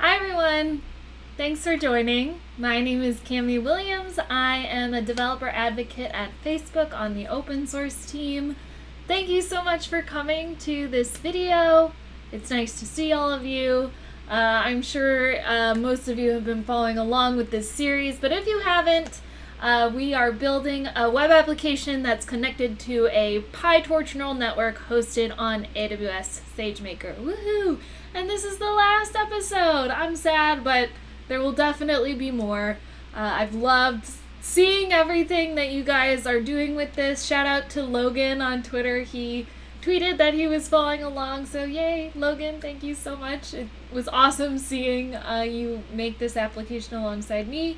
Hi everyone! Thanks for joining. My name is Cami Williams. I am a developer advocate at Facebook on the open source team. Thank you so much for coming to this video. It's nice to see all of you. I'm sure most of you have been following along with this series, but if you haven't, we are building a web application that's connected to a PyTorch neural network hosted on AWS SageMaker. Woohoo! And this is the last episode. I'm sad, but there will definitely be more. I've loved seeing everything that you guys are doing with this. Shout out to Logan on Twitter. He tweeted that he was following along, so yay, Logan, thank you so much. It was awesome seeing you make this application alongside me.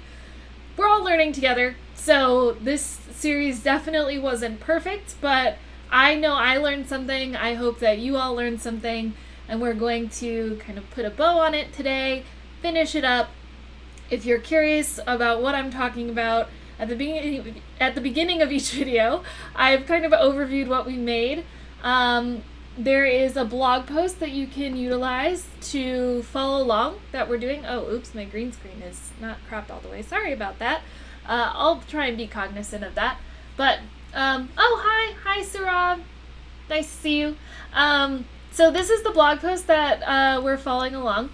We're all learning together, so this series definitely wasn't perfect, but I know I learned something. I hope that you all learned something, and we're going to kind of put a bow on it today, finish it up. If you're curious about what I'm talking about, at the beginning of each video, I've kind of overviewed what we made. There is a blog post that you can utilize to follow along that we're doing. Oh, oops, my green screen is not cropped all the way. Sorry about that. I'll try and be cognizant of that. But, oh, hi, Surab. Nice to see you. So this is the blog post that we're following along.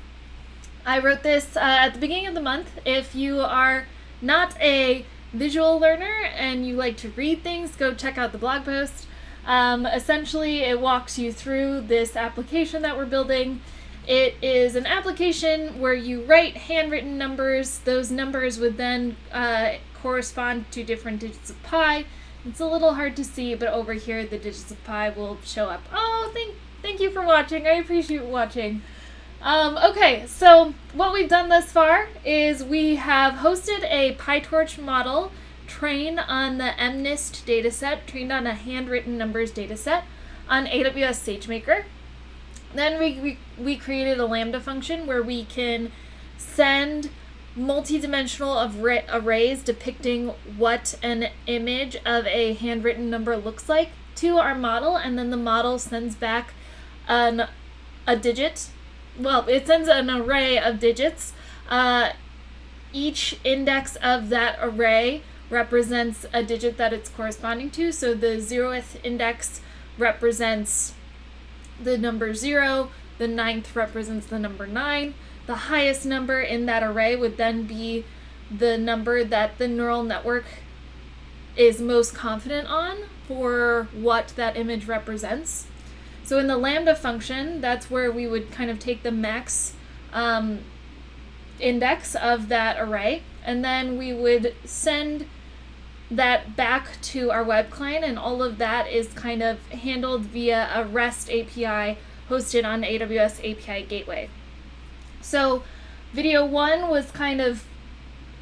I wrote this at the beginning of the month. If you are not a visual learner and you like to read things, go check out the blog post. Essentially, it walks you through this application that we're building. It is an application where you write handwritten numbers. Those numbers would then correspond to different digits of pi. It's a little hard to see, but over here the digits of pi will show up. Oh, thank you for watching. I appreciate watching. Okay, so what we've done thus far is we have hosted a PyTorch model trained on the MNIST dataset, trained on a handwritten numbers dataset on AWS SageMaker. Then we created a Lambda function where we can send multidimensional arrays depicting what an image of a handwritten number looks like to our model, and then the model sends back a digit. Well, it sends an array of digits. Each index of that array represents a digit that it's corresponding to. So the 0th index represents the number 0, the 9th represents the number 9. The highest number in that array would then be the number that the neural network is most confident on for what that image represents. So in the Lambda function, that's where we would kind of take the max index of that array, and then we would send that back to our web client, and all of that is kind of handled via a REST API hosted on AWS API Gateway. So video 1 was kind of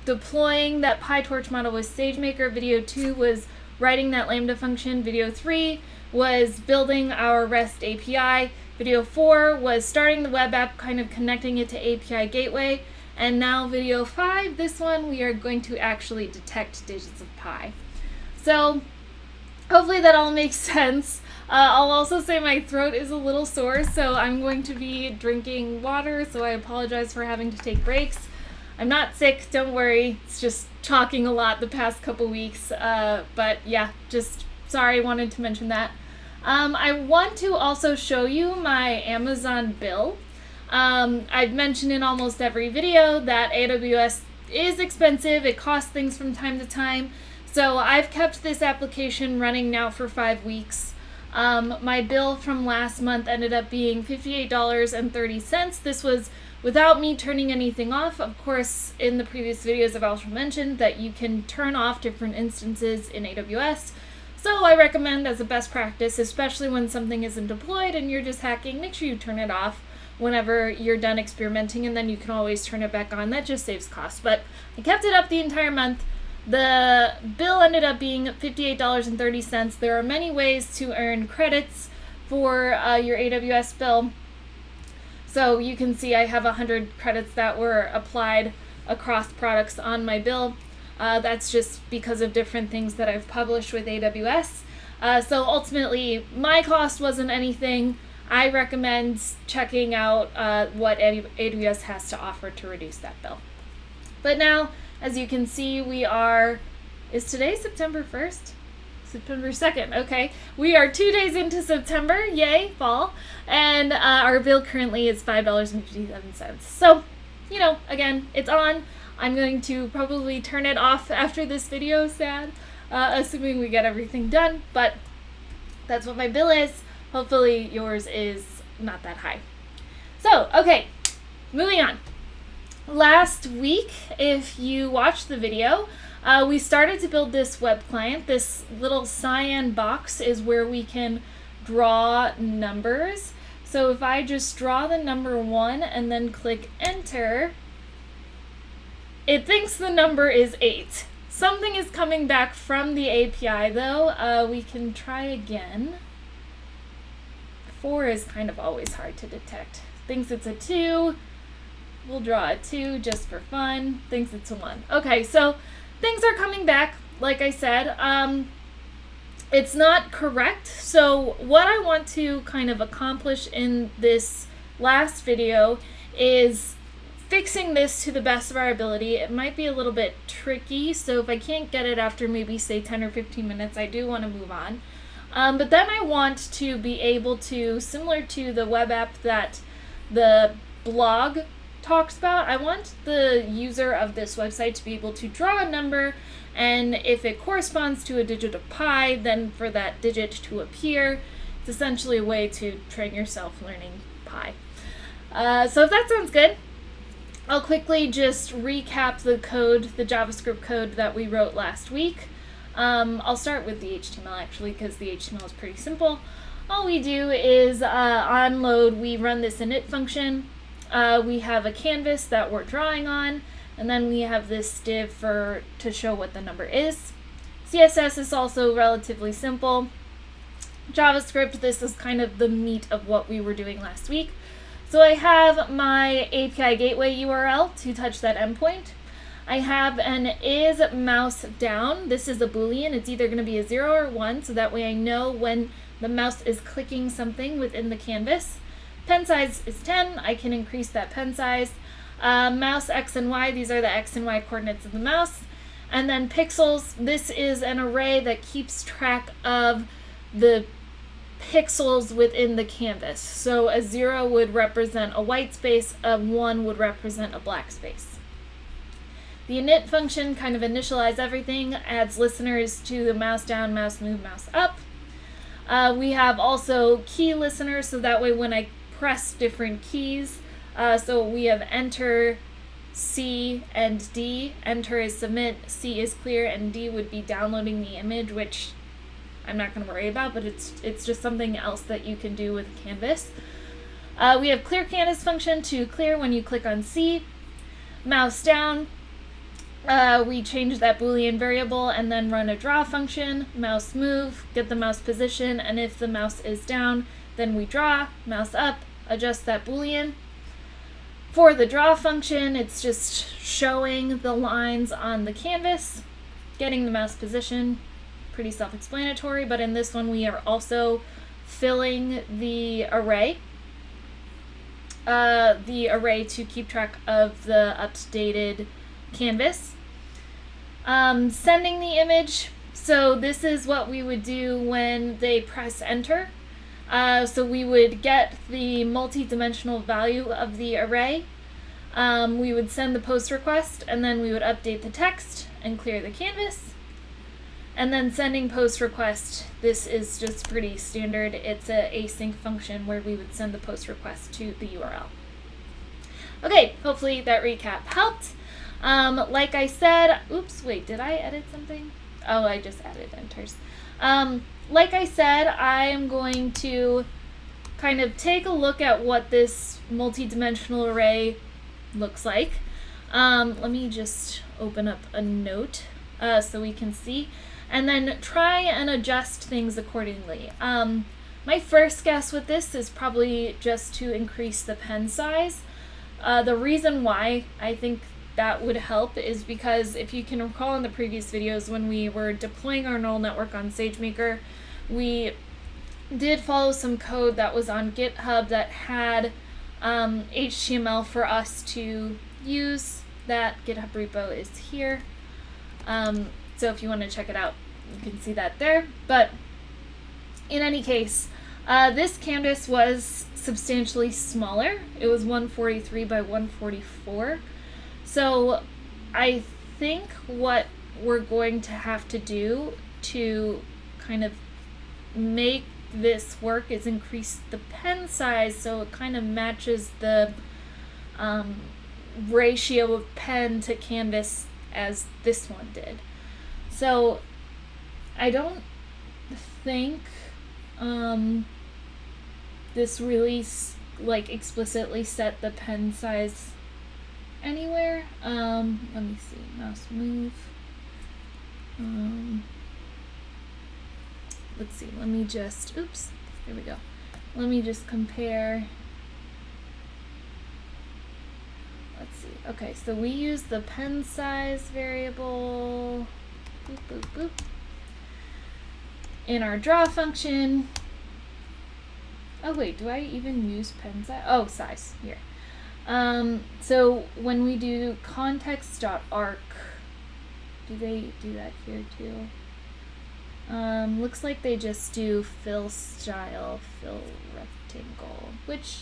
deploying that PyTorch model with SageMaker. Video 2 was writing that Lambda function. Video 3 was building our REST API. Video 4 was starting the web app, kind of connecting it to API Gateway. And now video 5, this one, we are going to actually detect digits of pi. So hopefully that all makes sense. I'll also say my throat is a little sore, so I'm going to be drinking water, so I apologize for having to take breaks. I'm not sick, don't worry. It's just talking a lot the past couple weeks. But yeah, just sorry, wanted to mention that. I want to also show you my Amazon bill. I've mentioned in almost every video that AWS is expensive. It costs things from time to time. So I've kept this application running now for 5 weeks. My bill from last month ended up being $58.30. This was without me turning anything off. Of course, in the previous videos I've also mentioned that you can turn off different instances in AWS. So I recommend as a best practice, especially when something isn't deployed and you're just hacking, make sure you turn it off whenever you're done experimenting, and then you can always turn it back on. That just saves costs. But I kept it up the entire month. The bill ended up being $58.30. There are many ways to earn credits for your AWS bill. So you can see I have 100 credits that were applied across products on my bill. That's just because of different things that I've published with AWS. So ultimately, my cost wasn't anything. I recommend checking out what AWS has to offer to reduce that bill. But now, as you can see, is today September 1st? September 2nd, okay. We are 2 days into September, yay, fall, and our bill currently is $5.57. So, again, it's on. I'm going to probably turn it off after this video, sad, assuming we get everything done, but that's what my bill is. Hopefully yours is not that high. So, okay, moving on. Last week, if you watched the video, we started to build this web client. This little cyan box is where we can draw numbers. So if I just draw the number 1 and then click enter, it thinks the number is 8. Something is coming back from the API though. We can try again. 4 is kind of always hard to detect. Thinks it's a 2. We'll draw a 2 just for fun. Thinks it's a 1. Okay, so things are coming back, like I said. It's not correct. So what I want to kind of accomplish in this last video is fixing this to the best of our ability. It might be a little bit tricky, so if I can't get it after maybe say 10 or 15 minutes, I do want to move on. But then I want to be able to, similar to the web app that the blog talks about, I want the user of this website to be able to draw a number, and if it corresponds to a digit of pi, then for that digit to appear. It's essentially a way to train yourself learning pi. So if that sounds good, I'll quickly just recap the code, the JavaScript code that we wrote last week. I'll start with the HTML actually, because the HTML is pretty simple. All we do is on load, we run this init function. We have a canvas that we're drawing on, and then we have this div to show what the number is. CSS is also relatively simple. JavaScript, this is kind of the meat of what we were doing last week. So I have my API gateway URL to touch that endpoint. I have an is mouse down. This is a Boolean. It's either going to be a 0 or 1, so that way I know when the mouse is clicking something within the canvas. Pen size is 10. I can increase that pen size. Mouse X and Y, these are the X and Y coordinates of the mouse. And then pixels, this is an array that keeps track of the pixels within the canvas. So a 0 would represent a white space, a 1 would represent a black space. The init function kind of initializes everything, adds listeners to the mouse down, mouse move, mouse up. We have also key listeners, so that way when I press different keys, so we have enter, C, and D. Enter is submit, C is clear, and D would be downloading the image, which I'm not going to worry about, but it's just something else that you can do with Canvas. We have clear canvas function to clear when you click on C. Mouse down, we change that Boolean variable and then run a draw function. Mouse move, get the mouse position, and if the mouse is down, then we draw. Mouse up, adjust that Boolean. For the draw function, it's just showing the lines on the canvas, getting the mouse position. Pretty self-explanatory, but in this one we are also filling the array to keep track of the updated canvas. Sending the image, so this is what we would do when they press enter. So we would get the multi-dimensional value of the array. We would send the post request, and then we would update the text and clear the canvas. And then sending post request, this is just pretty standard. It's an async function where we would send the post request to the URL. Okay, hopefully that recap helped. Like I said, oops, wait, did I edit something? Oh, I just added enters. Like I said, I am going to kind of take a look at what this multi-dimensional array looks like. Let me just open up a note so we can see, and then try and adjust things accordingly. My first guess with this is probably just to increase the pen size. The reason why I think that would help is because if you can recall in the previous videos when we were deploying our neural network on SageMaker, we did follow some code that was on GitHub that had HTML for us to use. That GitHub repo is here. So if you want to check it out, you can see that there. But in any case, this canvas was substantially smaller. It was 143 by 144. So I think what we're going to have to do to kind of make this work is increase the pen size so it kind of matches the ratio of pen to canvas as this one did. So I don't think this really like explicitly set the pen size anywhere. Let me see, mouse move. Let's see, let me just, oops, here we go. Let me just compare. Let's see, okay, so we use the pen size variable, boop, boop, boop, in our draw function. Oh wait, do I even use pen size? Oh, size, here. So when we do context.arc, do they do that here too? Looks like they just do fill style, fill rectangle, which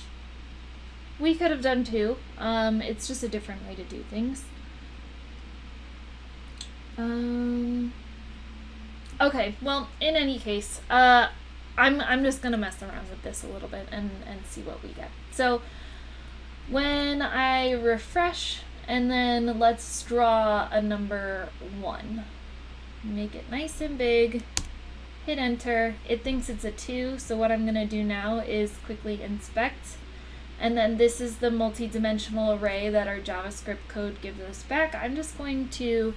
we could have done too. It's just a different way to do things. Okay, well, in any case, I'm just gonna mess around with this a little bit and see what we get. So when I refresh, and then let's draw a number 1. Make it nice and big, hit enter. It thinks it's a 2, so what I'm gonna do now is quickly inspect. And then this is the multi-dimensional array that our JavaScript code gives us back. I'm just going to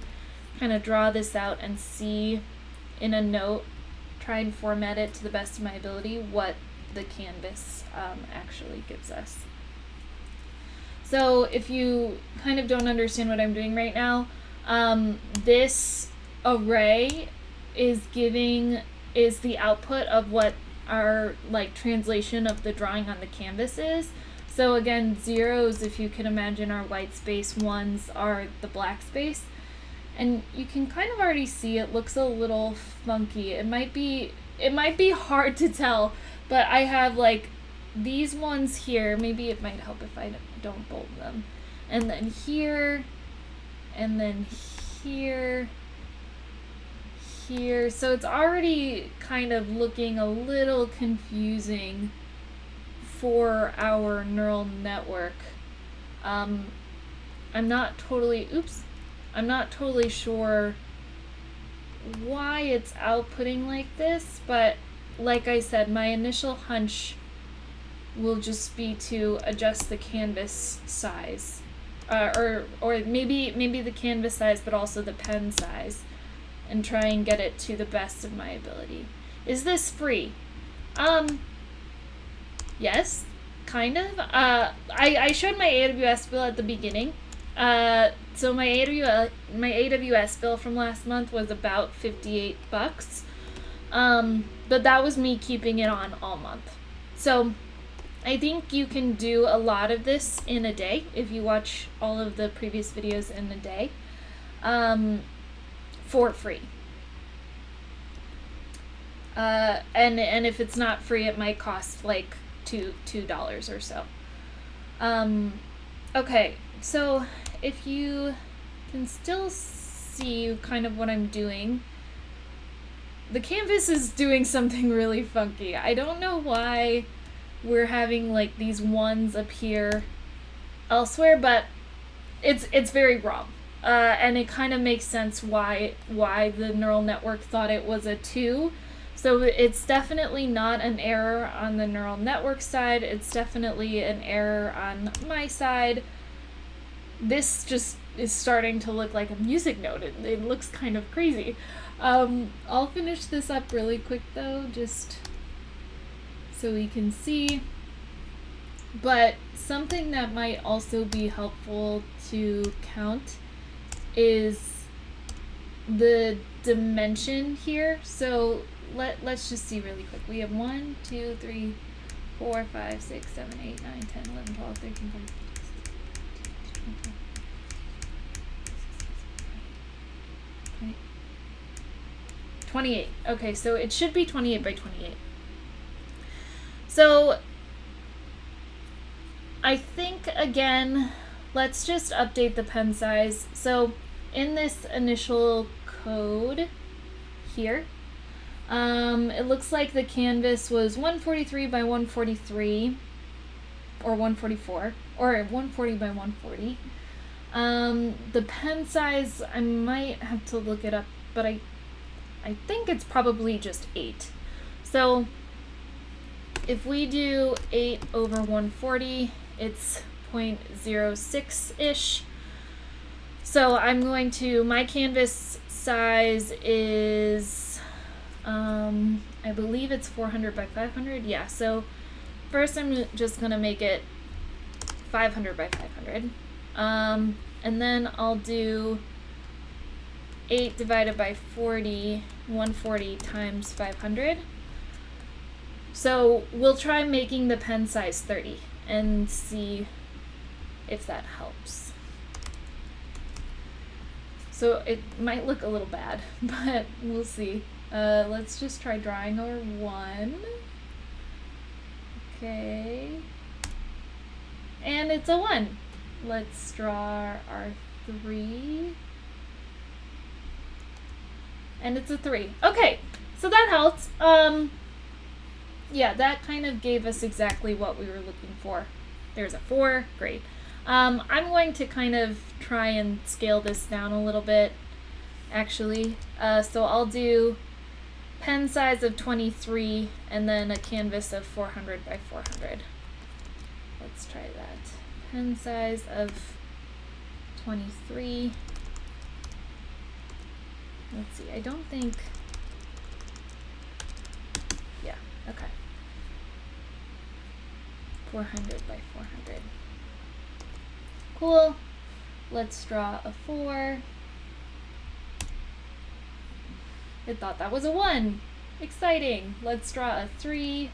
kind of draw this out and see in a note, try and format it to the best of my ability, what the canvas actually gives us. So if you kind of don't understand what I'm doing right now, this array is the output of what our like translation of the drawing on the canvas is. So again, zeros, if you can imagine, are white space, ones are the black space. And you can kind of already see it looks a little funky. It might be hard to tell, but I have like these ones here. Maybe it might help if I don't bold them. And then here, and then here, here. So it's already kind of looking a little confusing for our neural network. I'm not totally sure why it's outputting like this, but like I said, my initial hunch will just be to adjust the canvas size, or maybe the canvas size, but also the pen size, and try and get it to the best of my ability. Is this free? Yes, kind of. I showed my AWS bill at the beginning. So my AWS bill from last month was about $58. But that was me keeping it on all month. So I think you can do a lot of this in a day if you watch all of the previous videos in a day, for free. And if it's not free, it might cost like $2 or so. Okay, so if you can still see kind of what I'm doing, the canvas is doing something really funky. I don't know why we're having like these ones appear elsewhere, but it's very wrong. And it kind of makes sense why the neural network thought it was a 2. So it's definitely not an error on the neural network side. It's definitely an error on my side. This just is starting to look like a music note. It looks kind of crazy. I'll finish this up really quick though, just so we can see. But something that might also be helpful to count is the dimension here. So let's just see really quick. We have 1, 2, 3, 4, 5, 6, 7, 8, 9, 10, 11, 12, 13, 14, 15, 28. Okay, so it should be 28 by 28. So I think, again, let's just update the pen size. So in this initial code here, it looks like the canvas was 143 by 143, or 144, or 140 by 140. The pen size, I might have to look it up, but I think it's probably just 8. So if we do 8 over 140, it's 0.06-ish. So I'm going to, my canvas size is, I believe it's 400 by 500. Yeah, so first I'm just going to make it 500 by 500. And then I'll do 8 divided by 40, 140 times 500. So we'll try making the pen size 30 and see if that helps. So it might look a little bad, but we'll see. Let's just try drawing our 1. Okay. And it's a 1. Let's draw our 3. And it's a 3. Okay, so that helps. Yeah, that kind of gave us exactly what we were looking for. There's a 4, great. I'm going to kind of try and scale this down a little bit, actually. So I'll do pen size of 23 and then a canvas of 400 by 400. Let's try that. Pen size of 23. Let's see, I don't think, yeah, okay. 400 by 400. Cool. Let's draw a 4. It thought that was a 1. Exciting. Let's draw a 3.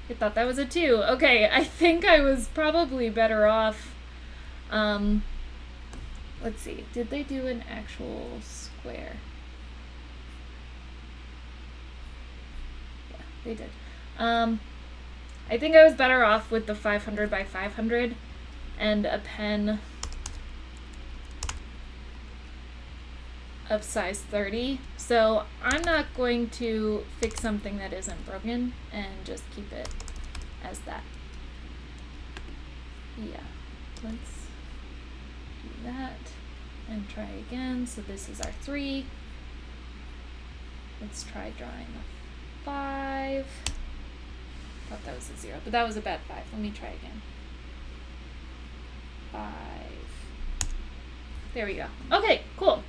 It thought that was a 2. Okay, I think I was probably better off. Let's see. Did they do an actual square? Yeah, they did. I think I was better off with the 500 by 500 and a pen of size 30. So I'm not going to fix something that isn't broken and just keep it as that. Yeah, let's do that and try again. So this is our 3. Let's try drawing a 5. Thought that was a 0, but that was a bad 5. Let me try again. 5. There we go. Okay, cool.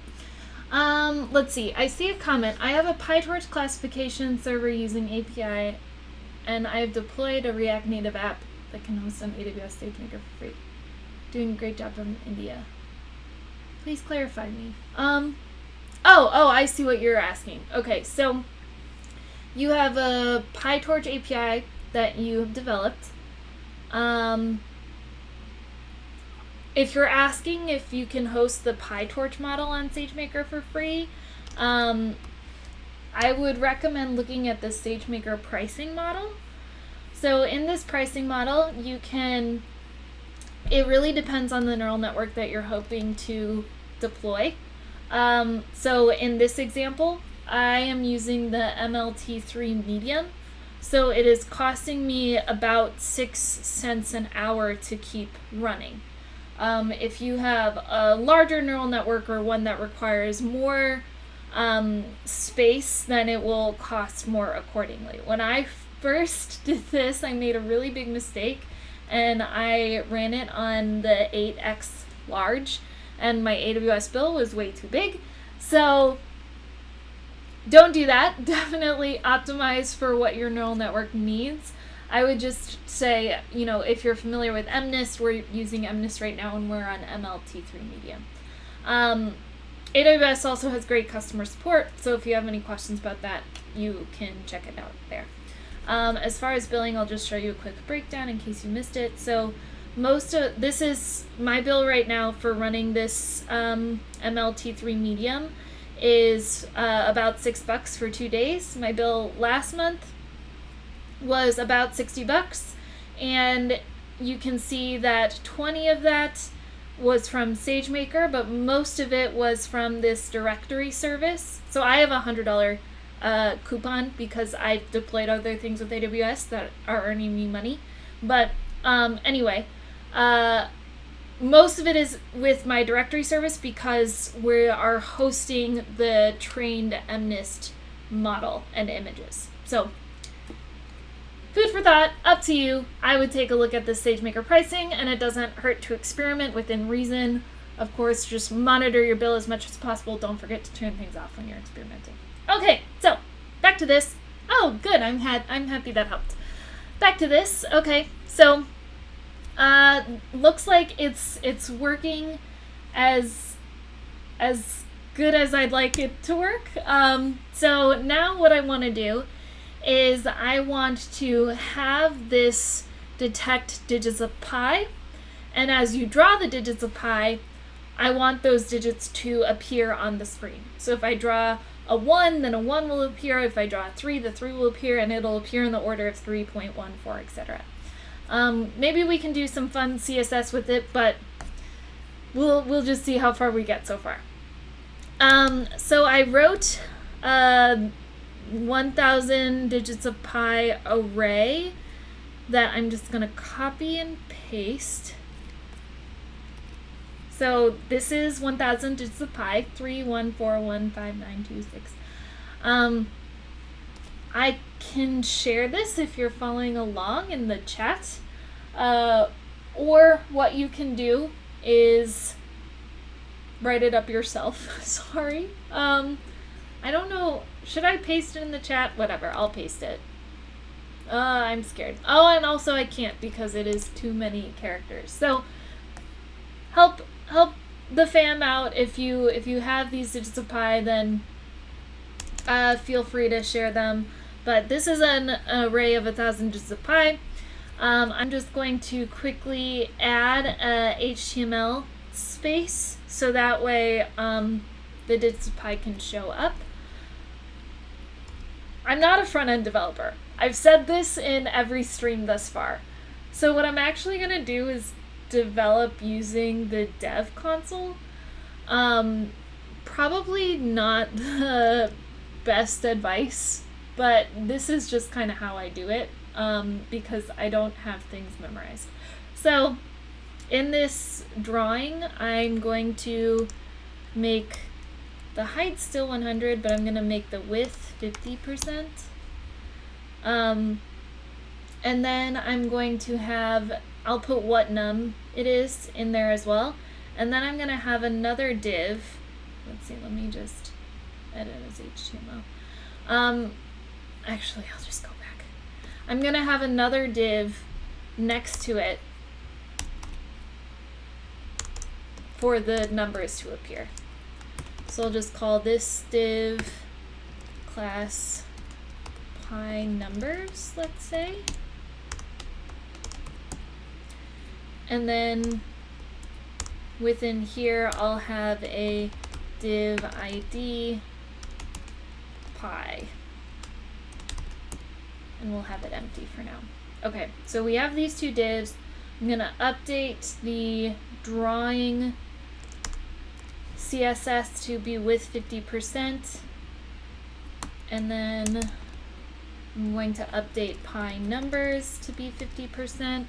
Let's see. I see a comment. I have a PyTorch classification server using API, and I have deployed a React Native app that can host on AWS SageMaker for free. Doing a great job from India. Please clarify me. Oh, I see what you're asking. Okay, so you have a PyTorch API that you have developed. If you're asking if you can host the PyTorch model on SageMaker for free, I would recommend looking at the SageMaker pricing model. So in this pricing model, you can, it really depends on the neural network that you're hoping to deploy. So in this example, I am using the MLT3 medium. So it is costing me about 6 cents an hour to keep running. If you have a larger neural network or one that requires more space, then it will cost more accordingly. When I first did this, I made a really big mistake, and I ran it on the 8x large, and my AWS bill was way too big. So don't do that. Definitely optimize for what your neural network needs. I would just say, you know, if you're familiar with MNIST, we're using MNIST right now and we're on MLT3 medium. AWS also has great customer support, so if you have any questions about that, you can check it out there. As far as billing, I'll just show you a quick breakdown in case you missed it. So this is my bill right now for running this MLT3 medium is about $6 for 2 days. My bill last month was about $60, and you can see that 20 of that was from SageMaker, but most of it was from this directory service. So I have a $100 coupon because I've deployed other things with AWS that are earning me money. But anyway, most of it is with my directory service because we are hosting the trained MNIST model and images. So food for thought, up to you. I would take a look at the SageMaker pricing, and it doesn't hurt to experiment within reason. Of course, just monitor your bill as much as possible. Don't forget to turn things off when you're experimenting. Okay, so back to this. Oh, good. I'm happy that helped. Back to this. Okay, so looks like it's working as good as I'd like it to work. So now what I want to do is I want to have this detect digits of pi, and as you draw the digits of pi, I want those digits to appear on the screen. So if I draw a 1, then a 1 will appear. If I draw a 3, the 3 will appear, and it'll appear in the order of 3.14, etc. Maybe we can do some fun CSS with it, but we'll just see how far we get so far. So I wrote 1000 digits of pi array that I'm just going to copy and paste. So this is 1000 digits of pi, 3141592 I can share this if you're following along in the chat, or what you can do is write it up yourself. Sorry. I don't know. Should I paste it in the chat? Whatever, I'll paste it. I'm scared. Oh, and also I can't because it is too many characters. So help the fam out. If you have these digits of pi, then feel free to share them. But this is an array of 1000 digits of pi. I'm just going to quickly add a HTML space so that way the digits of pi can show up. I'm not a front-end developer. I've said this in every stream thus far. So what I'm actually going to do is develop using the dev console. Probably not the best advice, but this is just kind of how I do it because I don't have things memorized. So in this drawing, I'm going to make the height still 100, but I'm going to make the width 50%. And then I'm going to have, I'll put what num it is in there as well. And then I'm going to have another div. Let's see, let me just edit as HTML. Actually, I'll just go back. I'm going to have another div next to it for the numbers to appear. So I'll just call this div class pi numbers, let's say. And then within here, I'll have a div ID pi. And we'll have it empty for now. Okay, so we have these two divs. I'm gonna update the drawing CSS to be with 50%. And then I'm going to update pi numbers to be 50%.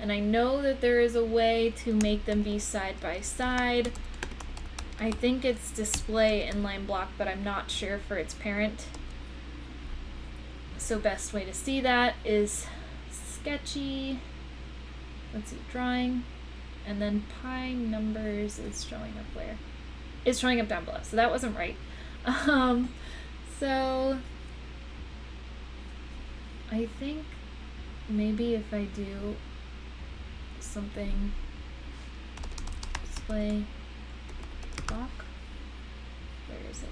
And I know that there is a way to make them be side by side. I think it's display inline block, but I'm not sure for its parent. So best way to see that is sketchy. Let's see, drawing. And then pi numbers is showing up where? It's showing up down below, so that wasn't right. So I think maybe if I do something display block, Where is it?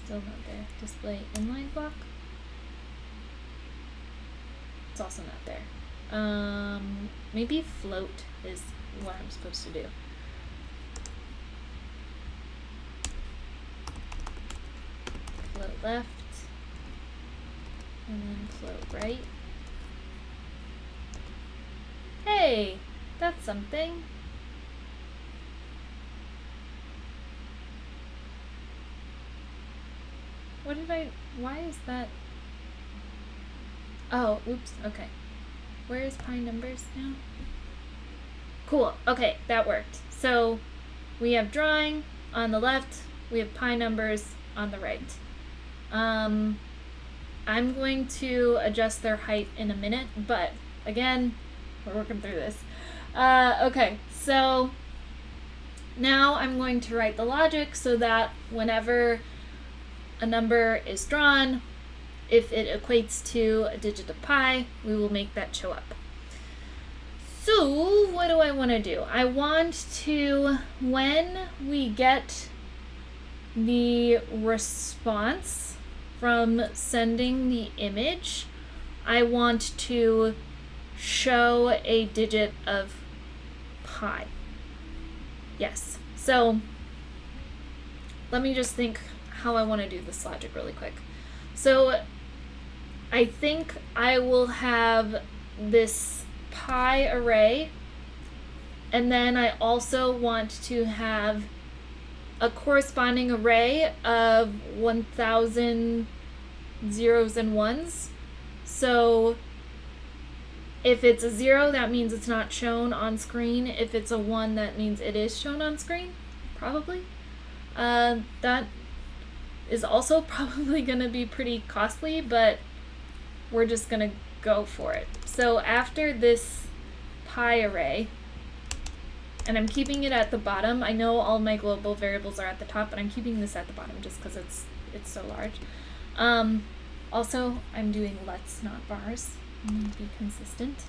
Still not there. Display inline block. It's also not there. Maybe float is what I'm supposed to do. Float left, and then float right. Hey, that's something. Why is that? Oh, oops, okay. Where is pi numbers now? Cool, okay, that worked. So we have drawing on the left, we have pi numbers on the right. I'm going to adjust their height in a minute, but again, we're working through this. Okay, so now I'm going to write the logic so that whenever a number is drawn, if it equates to a digit of pi, we will make that show up. So what do I want to do? I want to, when we get the response from sending the image, I want to show a digit of pi. Yes. So let me just think how I want to do this logic really quick. So I think I will have this pi array, and then I also want to have a corresponding array of 1,000 zeros and ones. So if it's a 0, that means it's not shown on screen. If it's a 1, that means it is shown on screen, probably. That is also probably going to be pretty costly, but we're just going to go for it. So after this pi array, and I'm keeping it at the bottom. I know all my global variables are at the top, but I'm keeping this at the bottom just because it's so large. Also, I'm doing lets, not bars. I'm going to be consistent.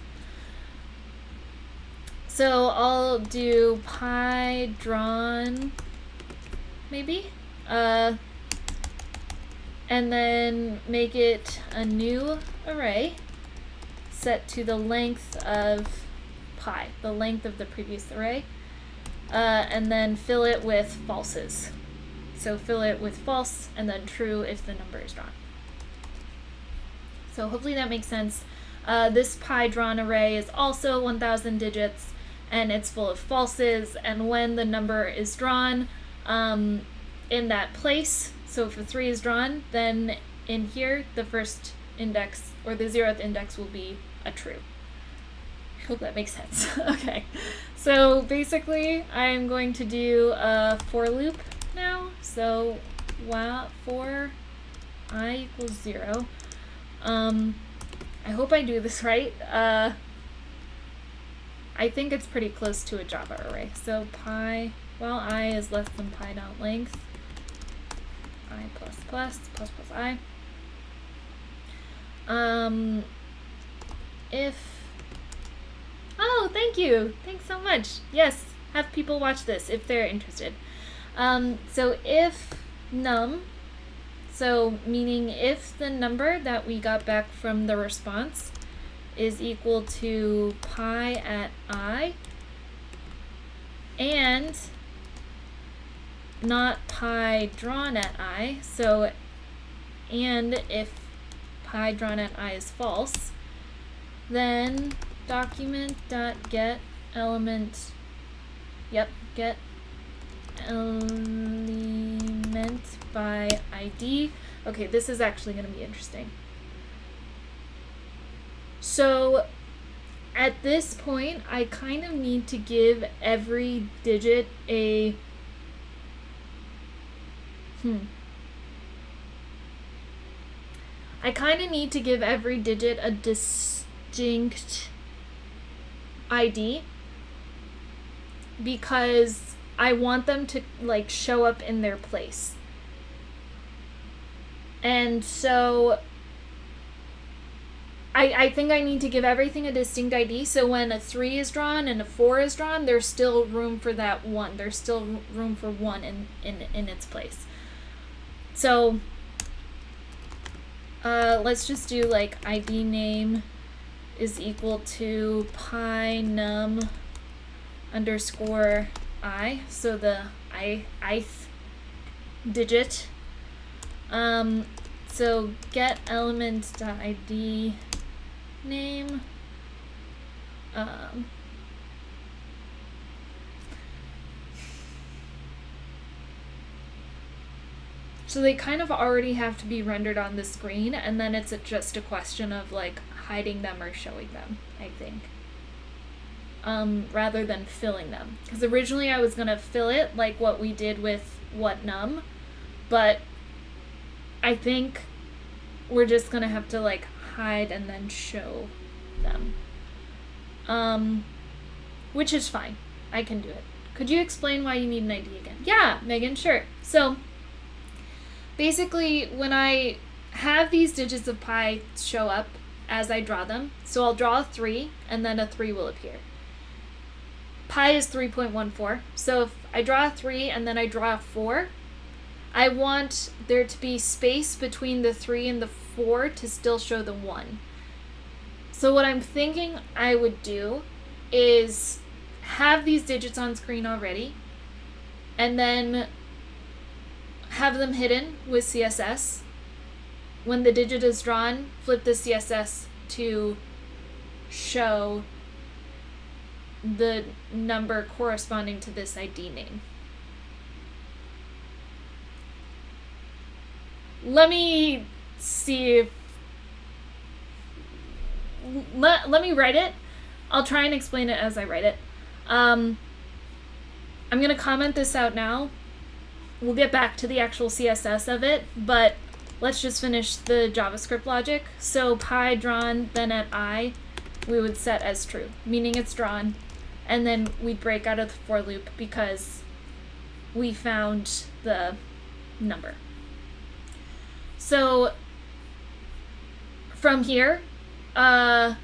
So I'll do pi drawn, maybe, and then make it a new array set to the length of pi, the length of the previous array, and then fill it with falses. So fill it with false and then true if the number is drawn. So hopefully that makes sense. This pi drawn array is also 1,000 digits, and it's full of falses, and when the number is drawn in that place, so if a 3 is drawn, then in here the first index, or the 0th index, will be a true. I hope that makes sense. Okay, so basically I'm going to do a for loop now. So while for I equals 0, I hope I do this right. I think it's pretty close to a Java array. So pi, while I is less than pi dot length, I plus plus plus plus I. If, oh, thank you. Thanks so much. Yes, have people watch this if they're interested. So if num, so meaning if the number that we got back from the response is equal to pi at I and not pi drawn at I, so and if pi drawn at I is false, then document.get element, get element by ID. Okay, this is actually going to be interesting. So at this point, I kind of need to give every digit a I kind of need to give every digit a distinct ID because I want them to like show up in their place. And so I think I need to give everything a distinct ID, so when a 3 is drawn and a 4 is drawn, there's still room for that 1. There's still room for 1 in its place. So let's just do like ID name is equal to pi num underscore I, so the ith digit. So get element.id name. So they kind of already have to be rendered on the screen, and then it's just a question of like hiding them or showing them, I think, rather than filling them. Because originally I was going to fill it like what we did with what num, but I think we're just going to have to like hide and then show them, which is fine. I can do it. Could you explain why you need an ID again? Yeah, Megan, sure. So basically, when I have these digits of pi show up as I draw them, so I'll draw a 3, and then a 3 will appear. Pi is 3.14, so if I draw a 3 and then I draw a 4, I want there to be space between the 3 and the 4 to still show the 1. So what I'm thinking I would do is have these digits on screen already, and then have them hidden with CSS. When the digit is drawn, flip the CSS to show the number corresponding to this ID name. Let me see if... Let me write it. I'll try and explain it as I write it. I'm going to comment this out now. We'll get back to the actual CSS of it, but let's just finish the JavaScript logic. So pi drawn, then at I, we would set as true, meaning it's drawn, and then we'd break out of the for loop because we found the number. So from here, what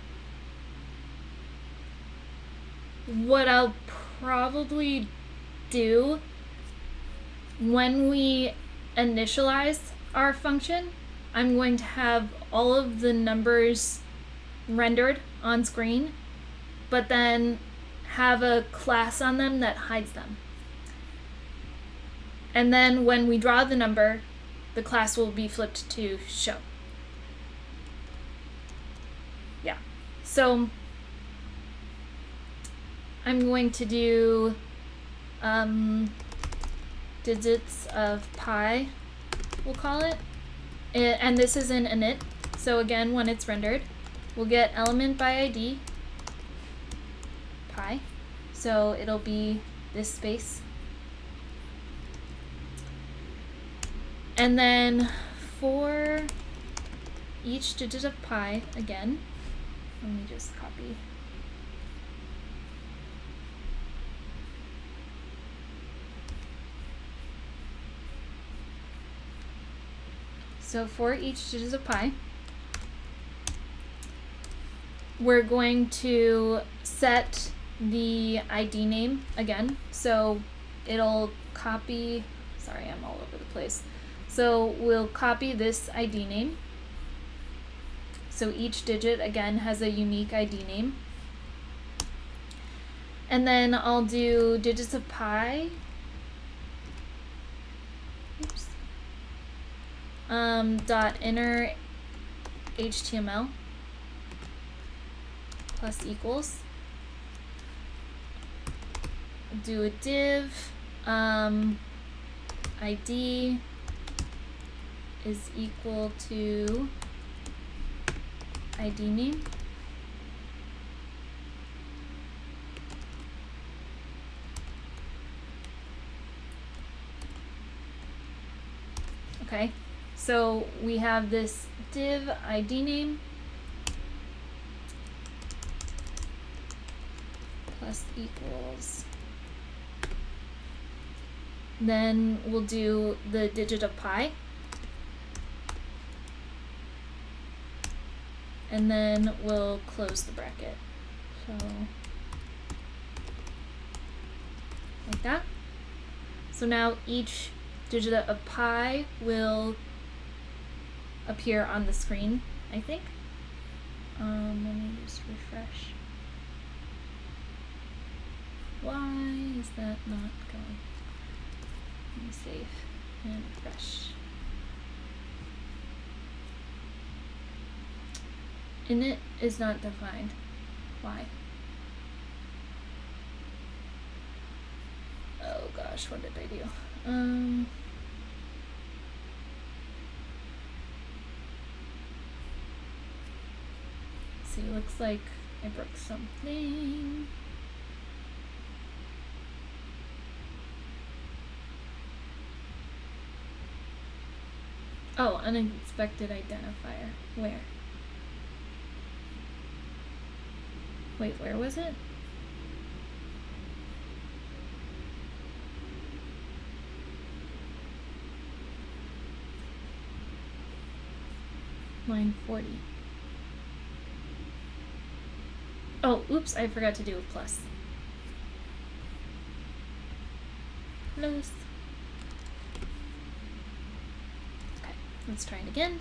I'll probably do when we initialize our function, I'm going to have all of the numbers rendered on screen, but then have a class on them that hides them. And then when we draw the number, the class will be flipped to show. Yeah. So I'm going to do digits of pi, we'll call it. And this is in init. So again, when it's rendered, we'll get element by ID pi. So it'll be this space. And then for each digit of pi, again, let me just copy. So for each digit of pi, we're going to set the ID name again. So it'll copy, sorry, I'm all over the place. So we'll copy this ID name. So each digit again has a unique ID name. And then I'll do digits of pi. Oops. Dot inner HTML plus equals. Do a div ID is equal to ID name. Okay, so we have this div ID name plus equals. Then we'll do the digit of pi. And then we'll close the bracket. So, like that. So now each digit of pi will appear on the screen, I think. Let me just refresh. Why is that not going? Let me save and refresh. Init is not defined. Why? Oh gosh, what did I do? See, looks like I broke something. Oh, unexpected identifier. Where? Wait, where was it? Line 40. Oh, oops, I forgot to do a plus. Close. Okay, let's try it again.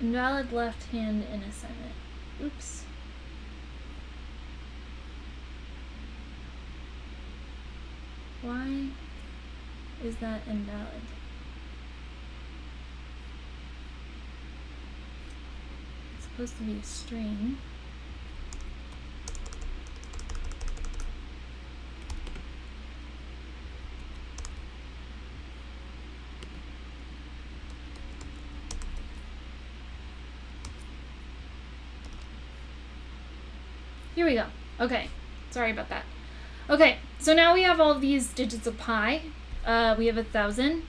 Invalid left hand in assignment. Oops. Why is that invalid? It's supposed to be a string. Here we go. Okay, sorry about that. Okay, so now we have all these digits of pi. We have 1,000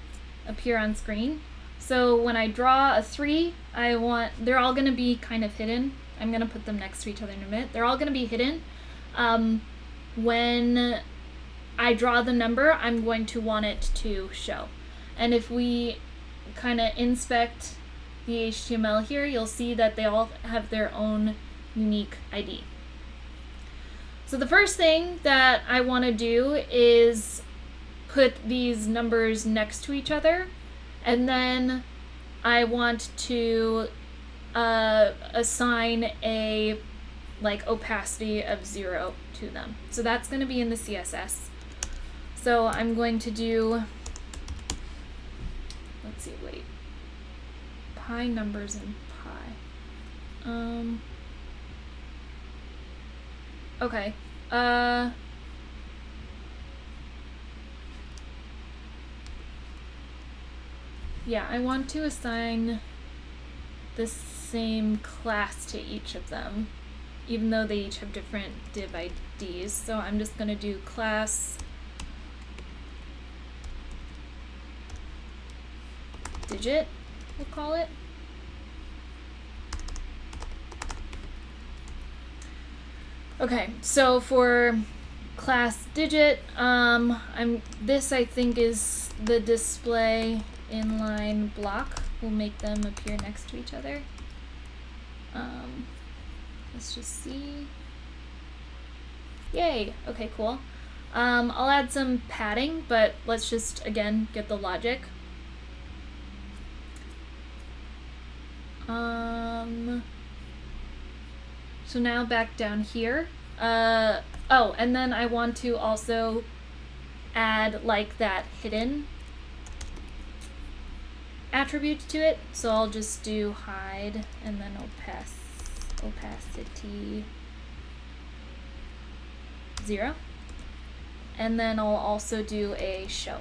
appear on screen. So when I draw a 3, they're all going to be kind of hidden. I'm going to put them next to each other in a minute. They're all going to be hidden. When I draw the number, I'm going to want it to show. And if we kind of inspect the HTML here, you'll see that they all have their own unique ID. So the first thing that I want to do is put these numbers next to each other, and then I want to assign a opacity of 0 to them. So that's going to be in the CSS. So I'm going to do, let's see, wait, pi numbers in pi. Okay. Yeah, I want to assign the same class to each of them, even though they each have different div IDs. So I'm just going to do class digit, we'll call it. Okay, so for class digit, this I think is the display inline block. We'll make them appear next to each other. Let's just see. Yay, okay, cool. I'll add some padding, but let's just, again, get the logic. So now back down here. Oh, and then I want to also add that hidden attribute to it. So I'll just do hide and then opacity 0. And then I'll also do a show.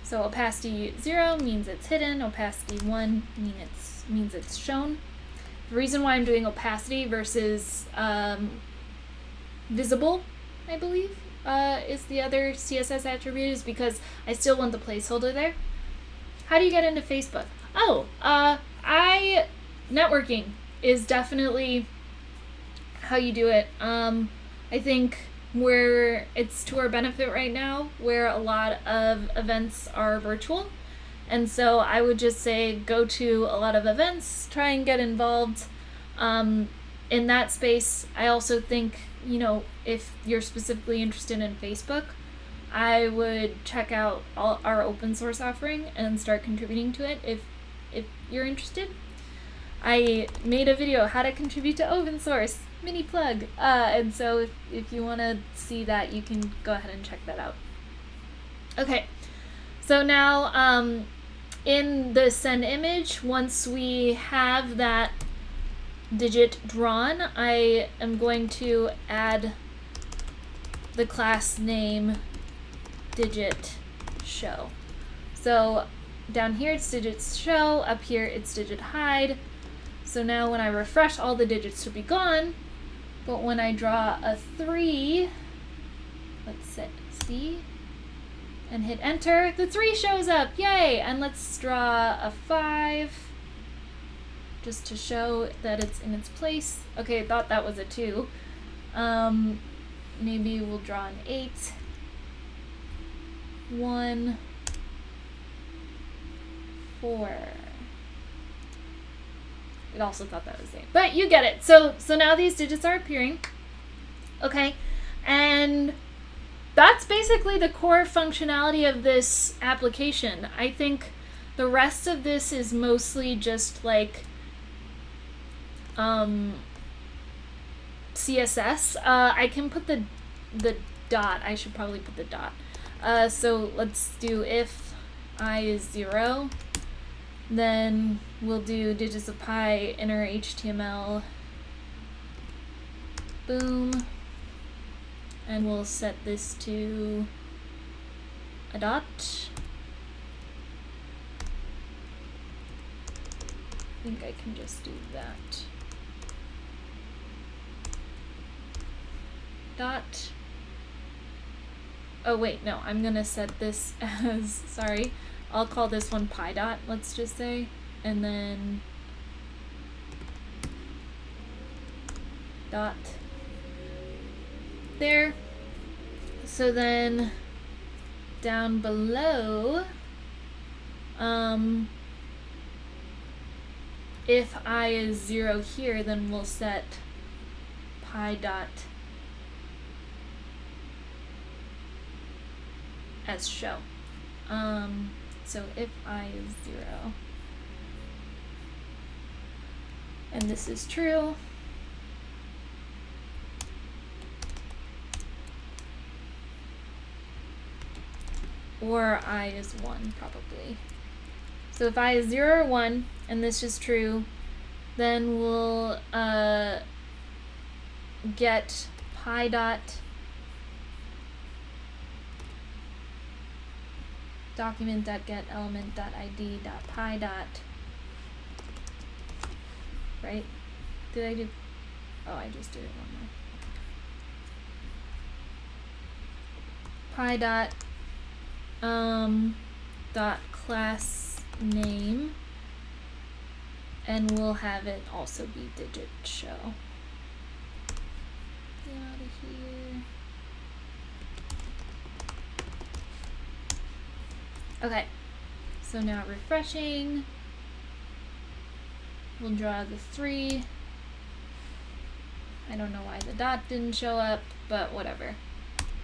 So opacity 0 means it's hidden, opacity 1 means it's shown. The reason why I'm doing opacity versus visible, I believe, is the other CSS attribute, is because I still want the placeholder there. How do you get into Facebook? Oh, networking is definitely how you do it. I think where it's to our benefit right now, where a lot of events are virtual. And so I would just say go to a lot of events, try and get involved. in that space, I also think, you know, if you're specifically interested in Facebook, I would check out our open source offering and start contributing to it if you're interested. I made a video how to contribute to open source, mini plug, and so if you want to see that, you can go ahead and check that out. Okay, so now in the send image, once we have that digit drawn, I am going to add the class name digit show. So down here it's digit show, up here it's digit hide. So now when I refresh, all the digits should be gone, but when I draw a 3, let's see, and hit enter, the 3 shows up, yay! And let's draw a 5, just to show that it's in its place. Okay, I thought that was a 2. Maybe we'll draw an 8, 1, 4. It also thought that was 8, but you get it. So now these digits are appearing. Okay, and that's basically the core functionality of this application. I think the rest of this is mostly just like CSS. I can put the dot. I should probably put the dot. So let's do if I is 0, then we'll do digits of pi inner HTML, boom, and we'll set this to a dot. I think I can just do that. Dot. Oh wait, no, I'm gonna set this as, sorry, I'll call this one pi dot, let's just say, and then dot there. So then down below, if I is 0 here, then we'll set pi dot as show. So if I is 0, and this is true, or I is 1 probably. So if I is 0 or 1, and this is true, then we'll get pi dot document.getElement.id.pi dot, right? Did I do, oh, I just did it one more. Pi dot dot class name, and we'll have it also be digit show. Get out of here. Okay, so now refreshing, we'll draw the 3. I don't know why the dot didn't show up, but whatever,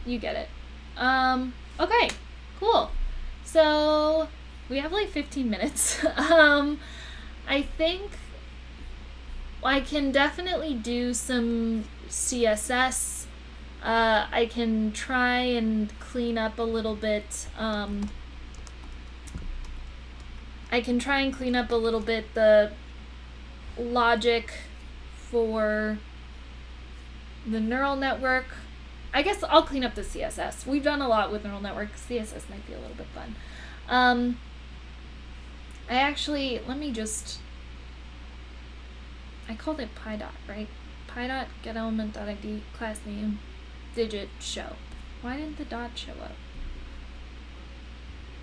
you get it. Okay, cool. So we have like 15 minutes. I think I can definitely do some CSS. I can try and clean up a little bit. I can try and clean up a little bit the logic for the neural network. I guess I'll clean up the CSS. We've done a lot with neural networks. CSS might be a little bit fun. I actually, let me just, I called it pi dot, right? Pi dot get element.id class name digit show. Why didn't the dot show up?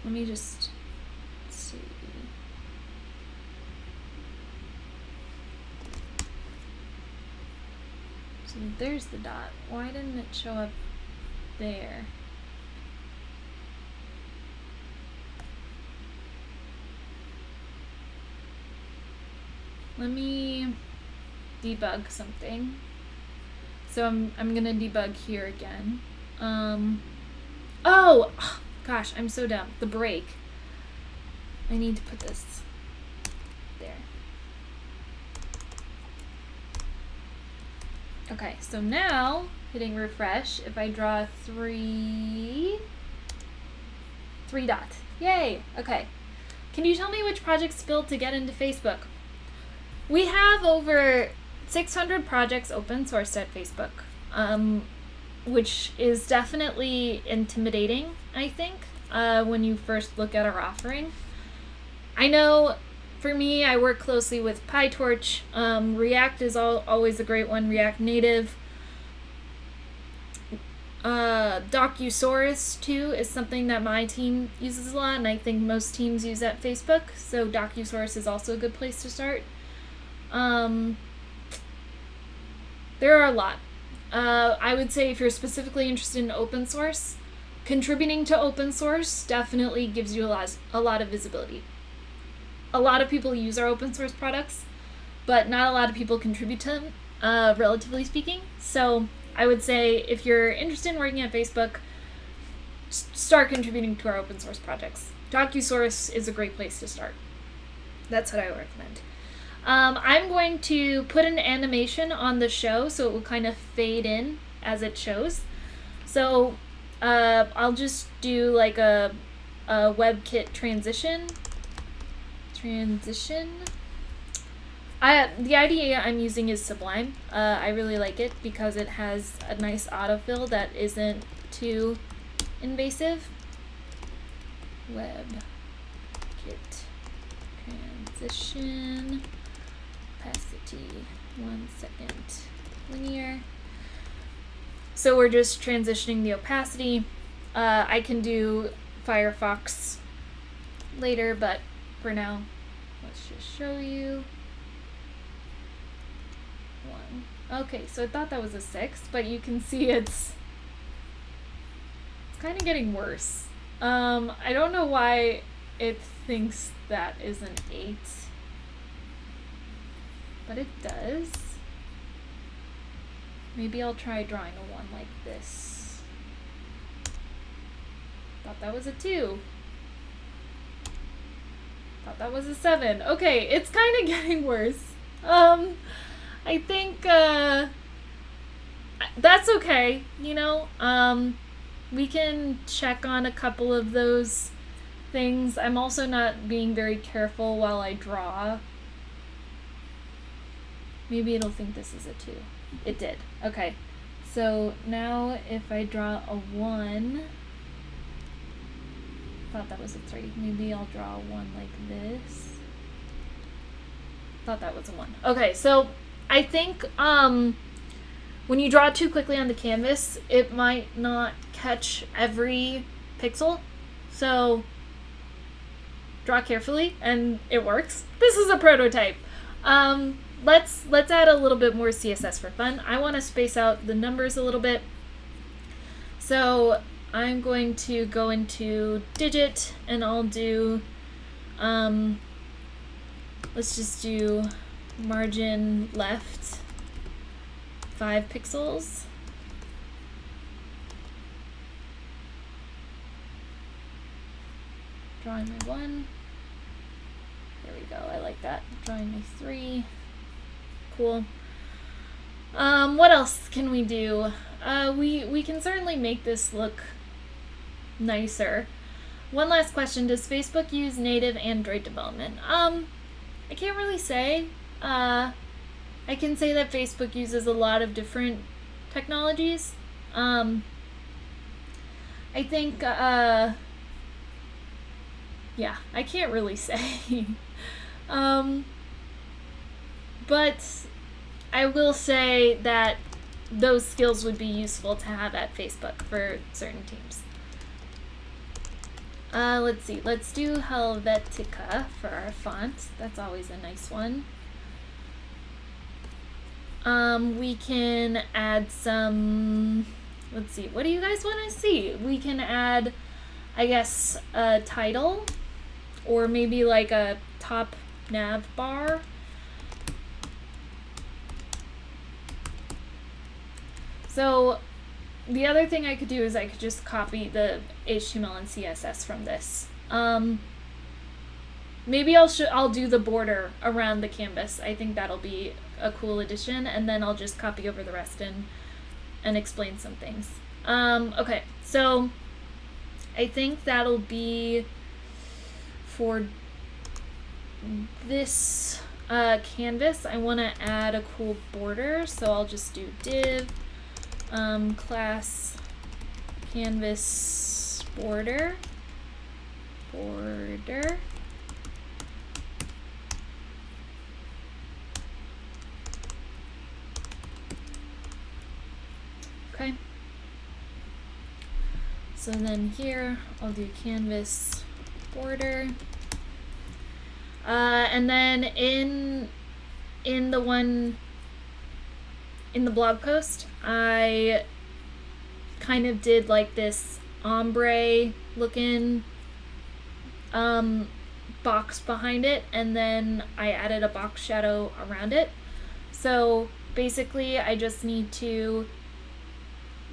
Let me just see. So there's the dot. Why didn't it show up there? Let me debug something. So I'm gonna debug here again. Oh gosh, I'm so dumb. The break. I need to put this there. Okay, so now hitting refresh, if I draw three dots. Yay! Okay. Can you tell me which projects built to get into Facebook? We have over 600 projects open sourced at Facebook, which is definitely intimidating, I think, when you first look at our offering. I know for me, I work closely with PyTorch. React is always a great one, React Native. Docusaurus too is something that my team uses a lot, and I think most teams use at Facebook, so Docusaurus is also a good place to start. There are a lot. I would say if you're specifically interested in open source, contributing to open source definitely gives you a lot of visibility. A lot of people use our open source products, but not a lot of people contribute to them, relatively speaking. So I would say if you're interested in working at Facebook, start contributing to our open source projects. Docusaurus is a great place to start. That's what I would recommend. I'm going to put an animation on the show so it will kind of fade in as it shows. So I'll just do like a Webkit transition. The IDE I'm using is Sublime. I really like it because it has a nice autofill that isn't too invasive. Webkit transition, opacity, 1 second, linear. So we're just transitioning the opacity. I can do Firefox later, but for now, let's just show you. 1. Okay, so I thought that was a 6, but you can see it's kind of getting worse. I don't know why it thinks that is an 8, but it does. Maybe I'll try drawing a 1 like this. Thought that was a 2. Thought that was a 7. Okay, it's kind of getting worse. I think that's okay, you know. We can check on a couple of those things. I'm also not being very careful while I draw. Maybe it'll think this is a 2. It did. Okay. So now if I draw a 1, thought that was a 3. Maybe I'll draw a 1 like this. Thought that was a 1. Okay, so I think when you draw too quickly on the canvas, it might not catch every pixel. So draw carefully, and it works. This is a prototype. Let's add a little bit more CSS for fun. I want to space out the numbers a little bit. So I'm going to go into digit, and I'll do, let's just do margin left 5 pixels. Drawing my 1. There we go, I like that. Drawing my 3. Cool. What else can we do? We can certainly make this look nicer. One last question, does Facebook use native Android development? I can't really say. I can say that Facebook uses a lot of different technologies. I think, yeah, I can't really say. But I will say that those skills would be useful to have at Facebook for certain teams. Let's see, let's do Helvetica for our font. That's always a nice one. We can add some, let's see, what do you guys want to see? We can add, I guess, a title, or maybe like a top nav bar. So the other thing I could do is I could just copy the HTML and CSS from this. Maybe I'll do the border around the canvas. I think that'll be a cool addition, and then I'll just copy over the rest and explain some things. Okay, so I think that'll be for this canvas. I want to add a cool border, so I'll just do div class canvas border. Okay. So then here I'll do canvas border. And then in the blog post, I kind of did like this ombre looking box behind it, and then I added a box shadow around it. So basically I just need to